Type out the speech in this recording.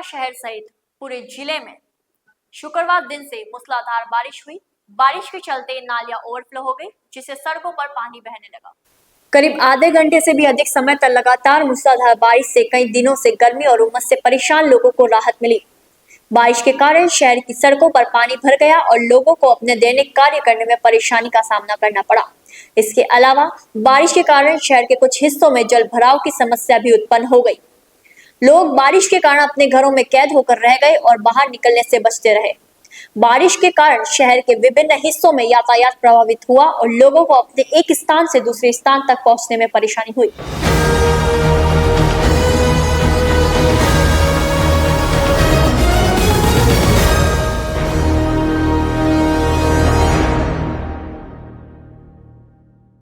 शहर सहित पूरे जिले में शुक्रवार दिन से मूसलाधार बारिश हुई। बारिश के चलते नालियां ओवरफ्लो हो गई, जिससे सड़कों पर पानी बहने लगा। करीब आधे घंटे से भी अधिक समय तक लगातार मूसलाधार बारिश से कई दिनों से गर्मी और उमस से परेशान लोगों को राहत मिली। बारिश के कारण शहर की सड़कों पर पानी भर गया और लोगों को अपने दैनिक कार्य करने में परेशानी का सामना करना पड़ा। इसके अलावा बारिश के कारण शहर के कुछ हिस्सों में जलभराव की समस्या भी उत्पन्न हो गई। लोग बारिश के कारण अपने घरों में कैद होकर रह गए और बाहर निकलने से बचते रहे। बारिश के कारण शहर के विभिन्न हिस्सों में यातायात प्रभावित हुआ और लोगों को अपने एक स्थान से दूसरे स्थान तक पहुंचने में परेशानी हुई।